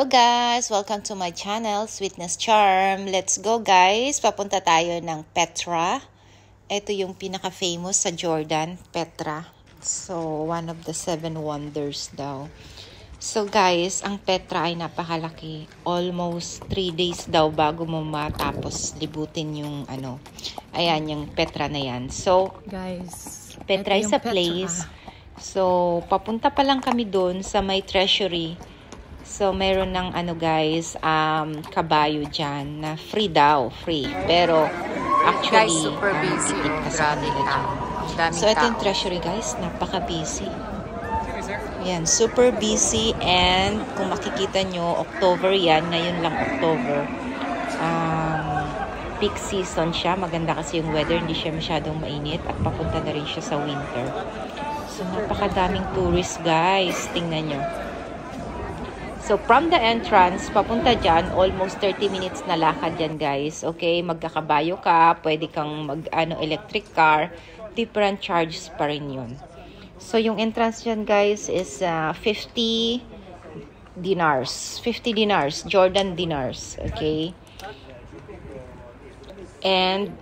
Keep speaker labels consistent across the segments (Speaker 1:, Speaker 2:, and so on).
Speaker 1: guys! Welcome to my channel, Sweetness Charm. Let's go guys! Papunta tayo ng Petra. Ito yung pinaka-famous sa Jordan, Petra. So, one of the 7 wonders daw. So guys, ang Petra ay napakalaki. Almost 3 days daw bago mo matapos libutin yung ayan, yung Petra na yan. So,
Speaker 2: guys,
Speaker 1: Petra is a place. So, papunta pa lang kami doon sa may treasury. So, meron ng guys, kabayo dyan na free daw, free. Pero, actually,
Speaker 2: guys, super busy.
Speaker 1: Grabe ka. So, ito yung treasury guys, napaka-busy. Yan, super busy and kung makikita nyo, October yan, ngayon lang October. Peak season siya, maganda kasi yung weather, hindi siya masyadong mainit at papunta na rin siya sa winter. So, napakadaming tourists guys, tingnan nyo. So, from the entrance, papunta dyan, almost 30 minutes na lakad yan, guys. Okay, magkakabayo ka, pwede kang electric car, different charges pa rin yun. So, yung entrance dyan, guys, is 50 dinars. 50 dinars, Jordan dinars, okay? And,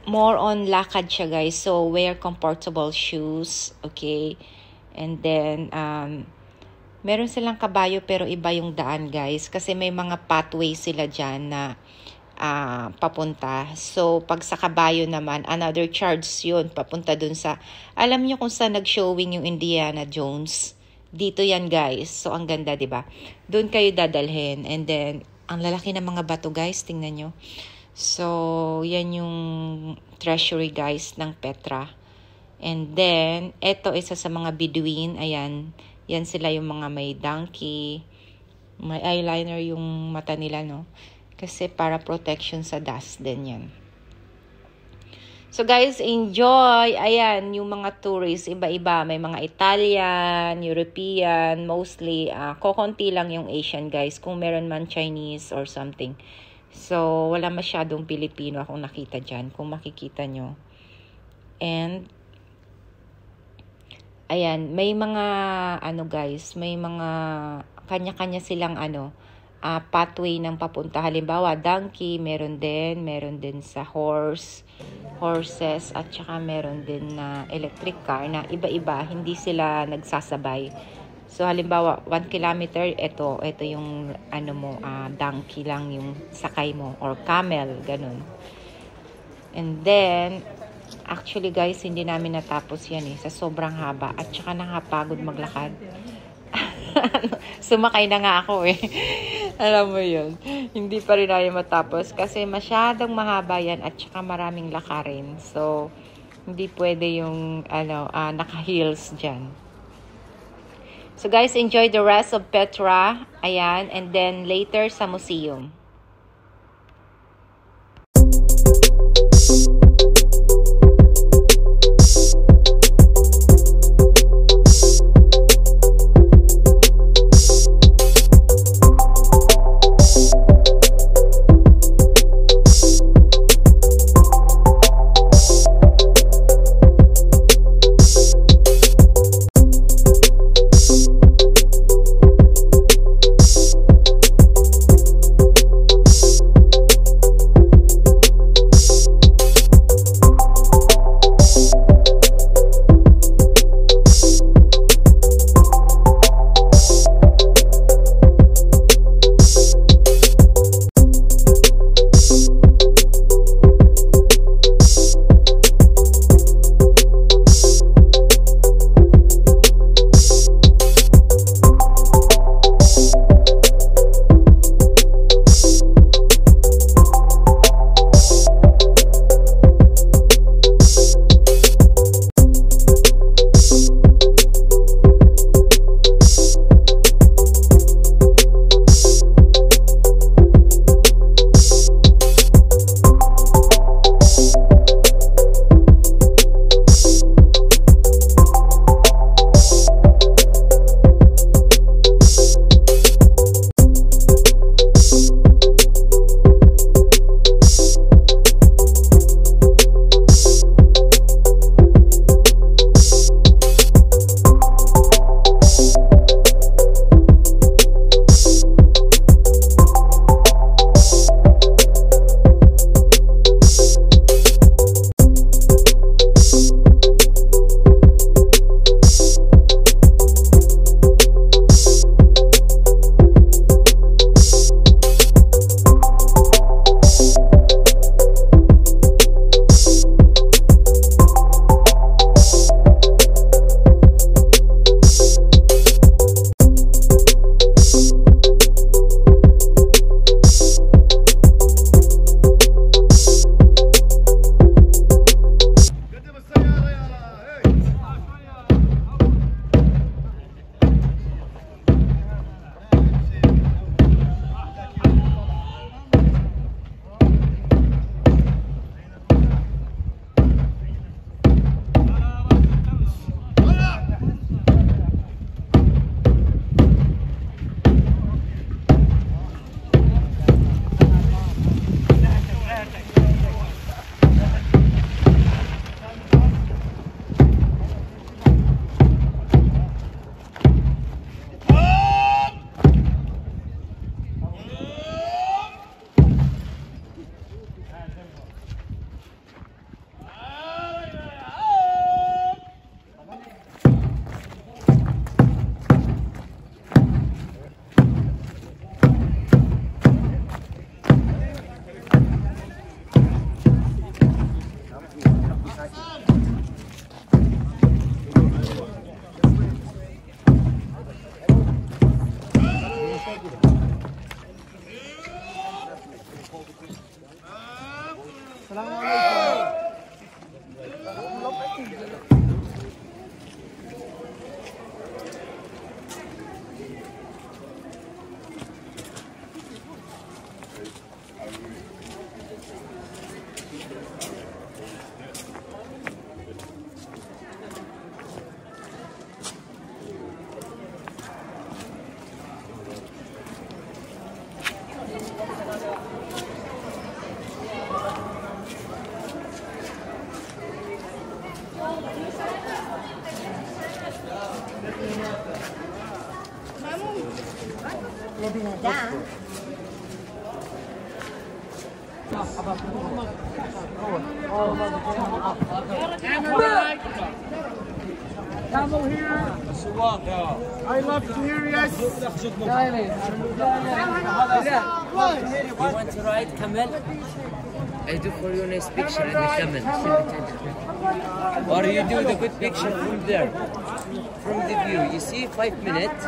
Speaker 1: more on lakad siya, guys. So, wear comfortable shoes, okay? And then, meron silang kabayo pero iba yung daan guys. Kasi may mga pathway sila dyan na papunta. So, pag sa kabayo naman, another charge yun. Papunta dun sa, alam nyo kung saan nag-showing yung Indiana Jones? Dito yan guys. So, ang ganda, diba? Doon kayo dadalhin. And then, ang lalaki ng mga bato guys. Tingnan nyo. So, yan yung treasury guys ng Petra. And then, eto isa sa mga Bedouin. Ayan. Yan sila yung mga may donkey, may eyeliner yung mata nila, no? Kasi para protection sa dust din yan. So guys, enjoy! Ayan, yung mga tourists, iba-iba. May mga Italian, European, mostly. Kokonti lang yung Asian guys, kung meron man Chinese or something. So, wala masyadong Pilipino akong nakita dyan, kung makikita nyo. And, ayan, may mga, guys, may mga kanya-kanya silang, pathway ng papunta. Halimbawa, donkey, meron din sa horses, at saka meron din na electric car na iba-iba, hindi sila nagsasabay. So, halimbawa, 1 kilometer, ito yung, donkey lang yung sakay mo, or camel, ganun. And then, actually guys, hindi namin natapos yan sa sobrang haba at saka nakapagod maglakad. Sumakay na nga ako Alam mo yun. Hindi pa rin namin matapos kasi masyadong mahaba yan at saka maraming lakarin. So, hindi pwede yung naka-heels dyan. So guys, enjoy the rest of Petra. Ayan. And then later sa museum.
Speaker 2: Camel here. I love to hear yes.
Speaker 3: You want to ride camel? I do for you a nice picture in the camel. Or you do the good picture from there. From the view. You see, 5 minutes.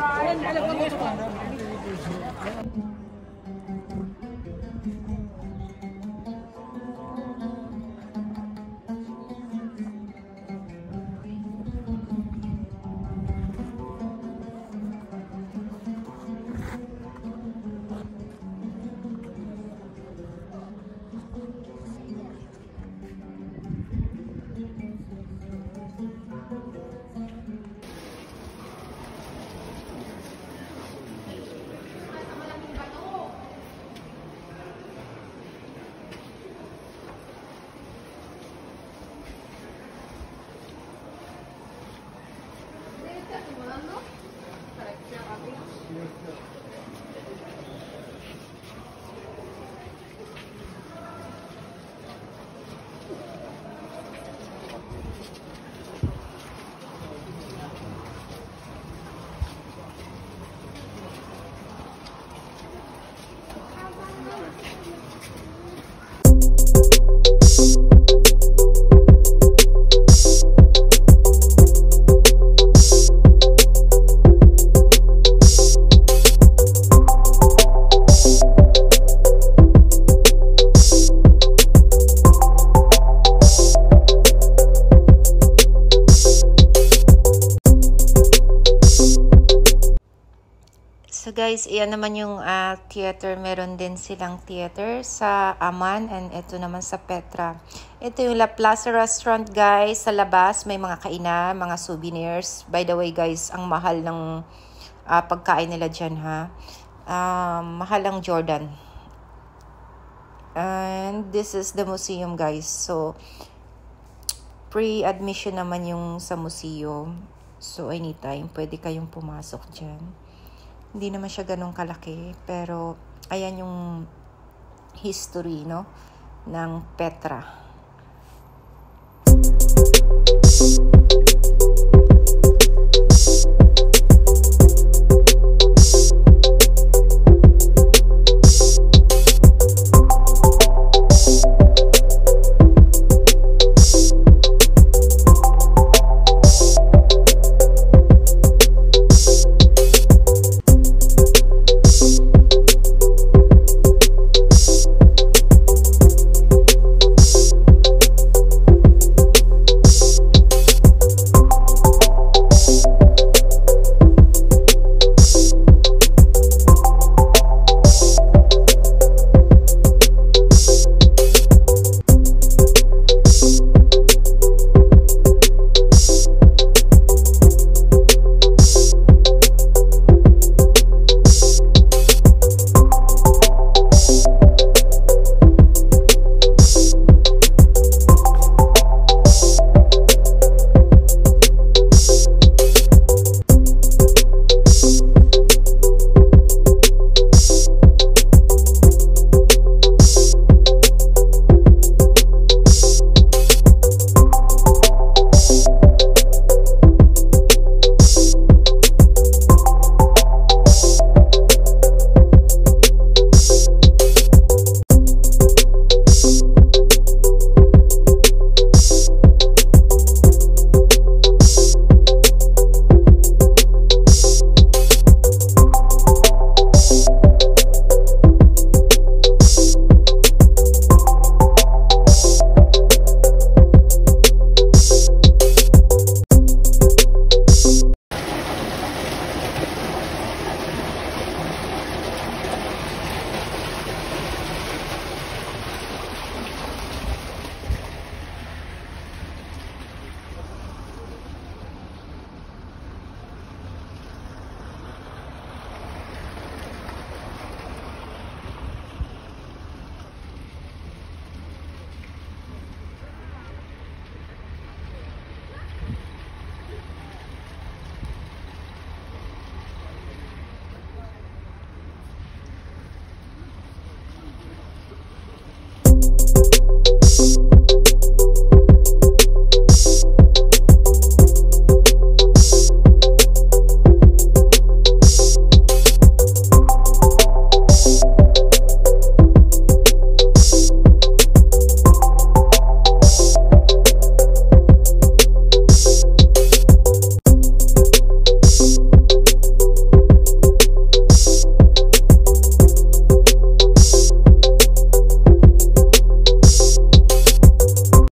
Speaker 1: So guys, iyan naman yung theater. Meron din silang theater sa Amman and ito naman sa Petra. Ito yung La Plaza Restaurant guys. Sa labas may mga kainan, mga souvenirs. By the way guys, ang mahal ng pagkain nila dyan ha. Mahal ang Jordan. And this is the museum guys. So, pre-admission naman yung sa museum. So, anytime pwede kayong pumasok dyan. Hindi naman siya ganun kalaki, pero ayan yung history, no, ng Petra.